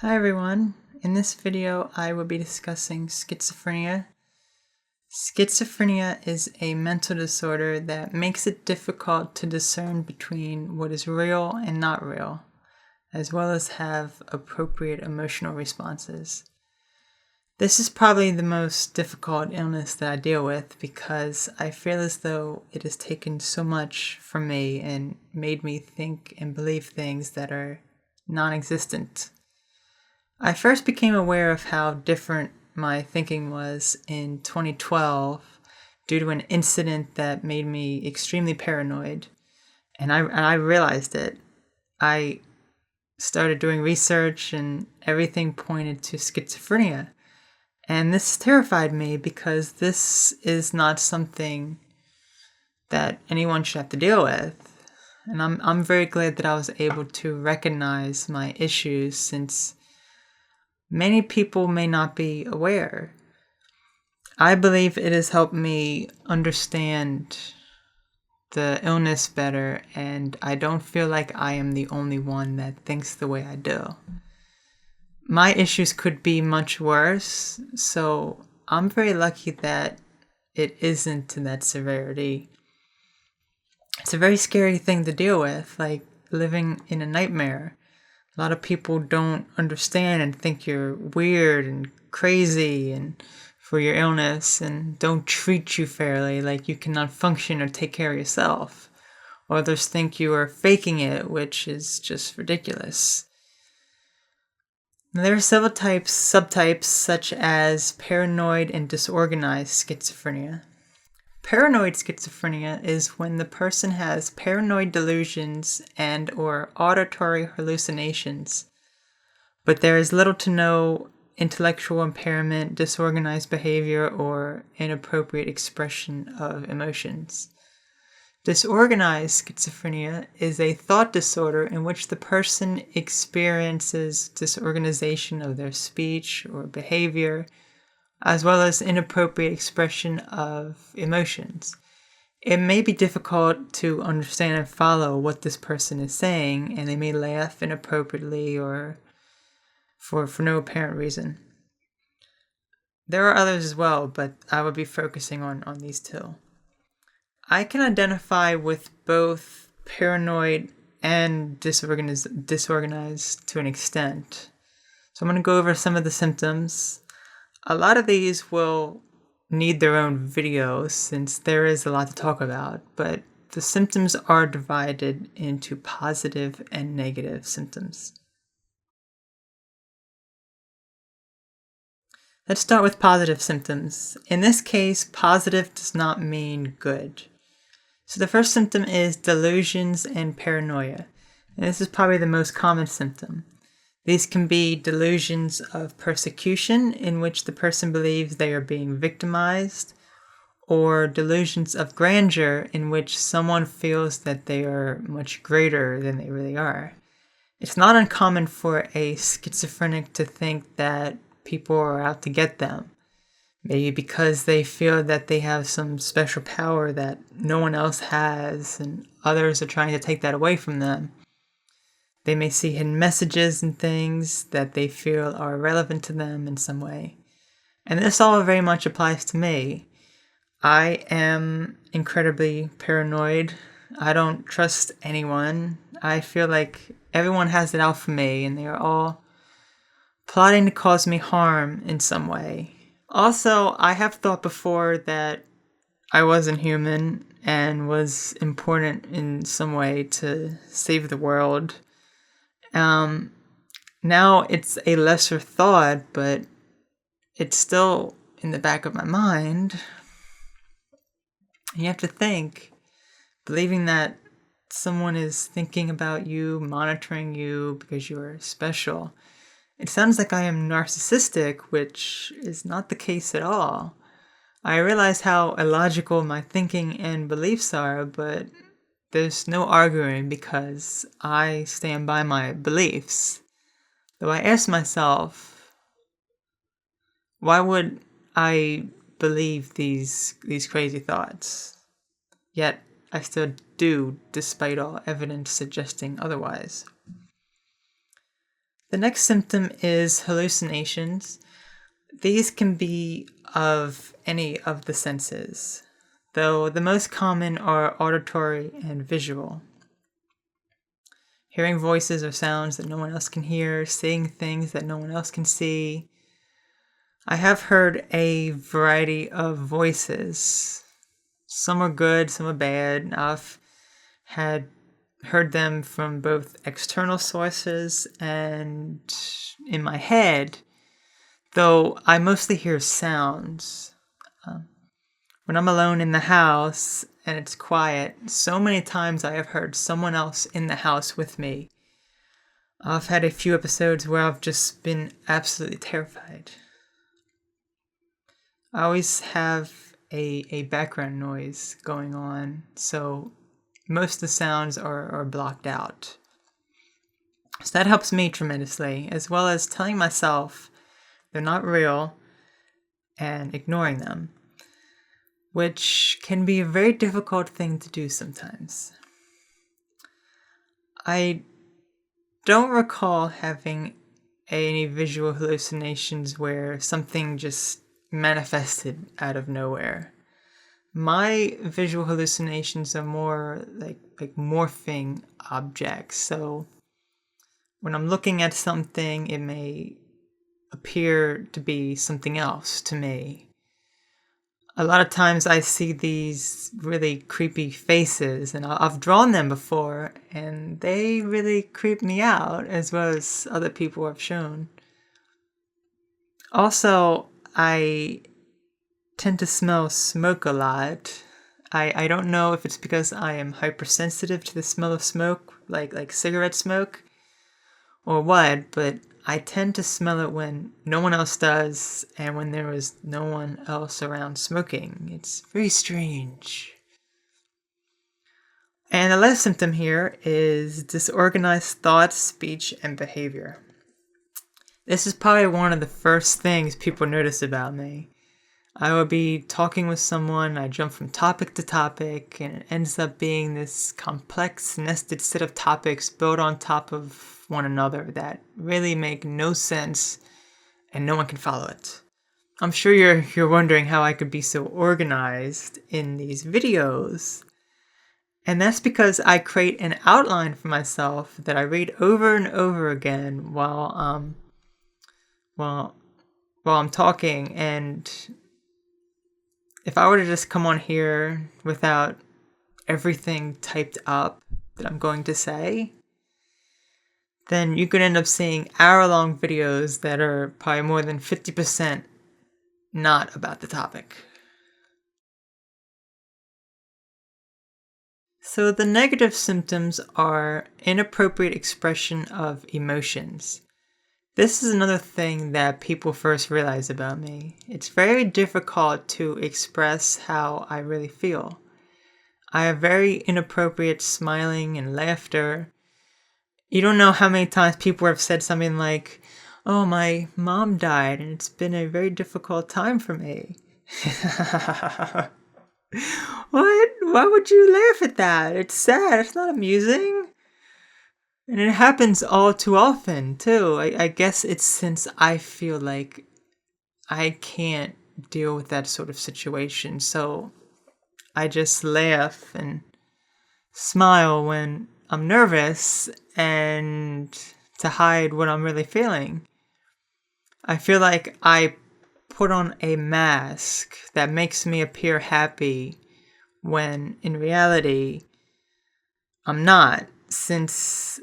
Hi everyone, in this video I will be discussing schizophrenia. Schizophrenia is a mental disorder that makes it difficult to discern between what is real and not real, as well as have appropriate emotional responses. This is probably the most difficult illness that I deal with because I feel as though it has taken so much from me and made me think and believe things that are non-existent. I first became aware of how different my thinking was in 2012 due to an incident that made me extremely paranoid, and I realized it. I started doing research and everything pointed to schizophrenia. And this terrified me because this is not something that anyone should have to deal with. And I'm very glad that I was able to recognize my issues since many people may not be aware. I believe it has helped me understand the illness better, and I don't feel like I am the only one that thinks the way I do. My issues could be much worse, so I'm very lucky that it isn't to that severity. It's a very scary thing to deal with, like living in a nightmare. A lot of people don't understand and think you're weird and crazy and for your illness and don't treat you fairly, like you cannot function or take care of yourself. Others think you are faking it, which is just ridiculous. There are several subtypes, such as paranoid and disorganized schizophrenia. Paranoid schizophrenia is when the person has paranoid delusions and/or auditory hallucinations, but there is little to no intellectual impairment, disorganized behavior, or inappropriate expression of emotions. Disorganized schizophrenia is a thought disorder in which the person experiences disorganization of their speech or behavior, as well as inappropriate expression of emotions. It may be difficult to understand and follow what this person is saying, and they may laugh inappropriately or for no apparent reason. There are others as well, but I will be focusing on these two. I can identify with both paranoid and disorganized to an extent. So I'm going to go over some of the symptoms. A lot of these will need their own video since there is a lot to talk about, but the symptoms are divided into positive and negative symptoms. Let's start with positive symptoms. In this case, positive does not mean good. So the first symptom is delusions and paranoia. And this is probably the most common symptom. These can be delusions of persecution, in which the person believes they are being victimized, or delusions of grandeur, in which someone feels that they are much greater than they really are. It's not uncommon for a schizophrenic to think that people are out to get them. Maybe because they feel that they have some special power that no one else has, and others are trying to take that away from them. They may see hidden messages and things that they feel are relevant to them in some way. And this all very much applies to me. I am incredibly paranoid. I don't trust anyone. I feel like everyone has it out for me, and they are all plotting to cause me harm in some way. Also, I have thought before that I wasn't human and was important in some way to save the world. Now it's a lesser thought, but it's still in the back of my mind. You have to think, believing that someone is thinking about you, monitoring you because you're special. It sounds like I am narcissistic, which is not the case at all. I realize how illogical my thinking and beliefs are, but there's no arguing because I stand by my beliefs. Though I ask myself, why would I believe these crazy thoughts? Yet I still do, despite all evidence suggesting otherwise. The next symptom is hallucinations. These can be of any of the senses, though the most common are auditory and visual. Hearing voices or sounds that no one else can hear, seeing things that no one else can see. I have heard a variety of voices. Some are good, some are bad. I've heard them from both external sources and in my head, though I mostly hear sounds. When I'm alone in the house and it's quiet, so many times I have heard someone else in the house with me. I've had a few episodes where I've just been absolutely terrified. I always have a background noise going on, so most of the sounds are blocked out. So that helps me tremendously, as well as telling myself they're not real and ignoring them, which can be a very difficult thing to do sometimes. I don't recall having any visual hallucinations where something just manifested out of nowhere. My visual hallucinations are more like morphing objects. So when I'm looking at something, it may appear to be something else to me. A lot of times I see these really creepy faces, and I've drawn them before, and they really creep me out, as well as other people have shown. Also, I tend to smell smoke a lot. I don't know if it's because I am hypersensitive to the smell of smoke, like cigarette smoke, or what, but I tend to smell it when no one else does and when there is no one else around smoking. It's very strange. And the last symptom here is disorganized thoughts, speech, and behavior. This is probably one of the first things people notice about me. I will be talking with someone, I jump from topic to topic, and it ends up being this complex, nested set of topics built on top of one another that really make no sense and no one can follow it. I'm sure you're wondering how I could be so organized in these videos. And that's because I create an outline for myself that I read over and over again while I'm talking. And if I were to just come on here without everything typed up that I'm going to say, then you could end up seeing hour-long videos that are probably more than 50% not about the topic. So the negative symptoms are inappropriate expression of emotions. This is another thing that people first realize about me. It's very difficult to express how I really feel. I have very inappropriate smiling and laughter. You don't know how many times people have said something like, "Oh, my mom died and it's been a very difficult time for me." What? Why would you laugh at that? It's sad. It's not amusing. And it happens all too often, too. I guess it's since I feel like I can't deal with that sort of situation. So I just laugh and smile when I'm nervous and to hide what I'm really feeling. I feel like I put on a mask that makes me appear happy when in reality I'm not, since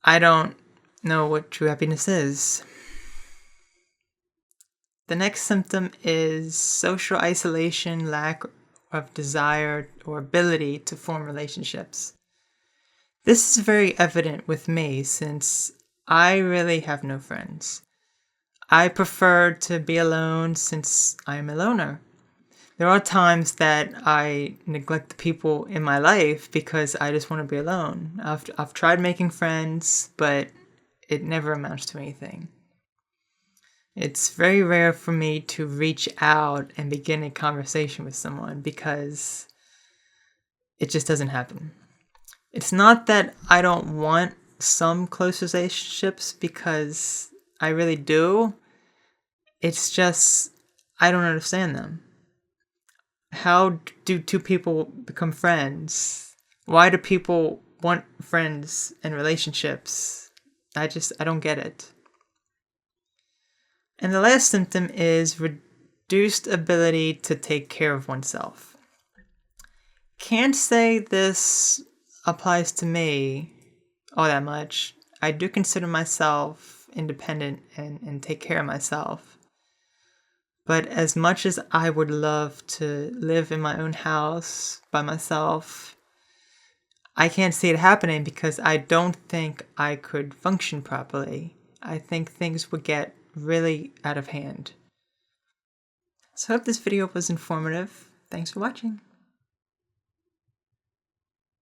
I don't know what true happiness is. The next symptom is social isolation, lack of desire or ability to form relationships. This is very evident with me since I really have no friends. I prefer to be alone since I'm a loner. There are times that I neglect the people in my life because I just want to be alone. I've tried making friends, but it never amounts to anything. It's very rare for me to reach out and begin a conversation with someone because it just doesn't happen. It's not that I don't want some close relationships because I really do. It's just, I don't understand them. How do two people become friends? Why do people want friends and relationships? I don't get it. And the last symptom is reduced ability to take care of oneself. Can't say this applies to me all that much. I do consider myself independent and take care of myself. But as much as I would love to live in my own house by myself, I can't see it happening because I don't think I could function properly. I think things would get really out of hand. So I hope this video was informative. Thanks for watching.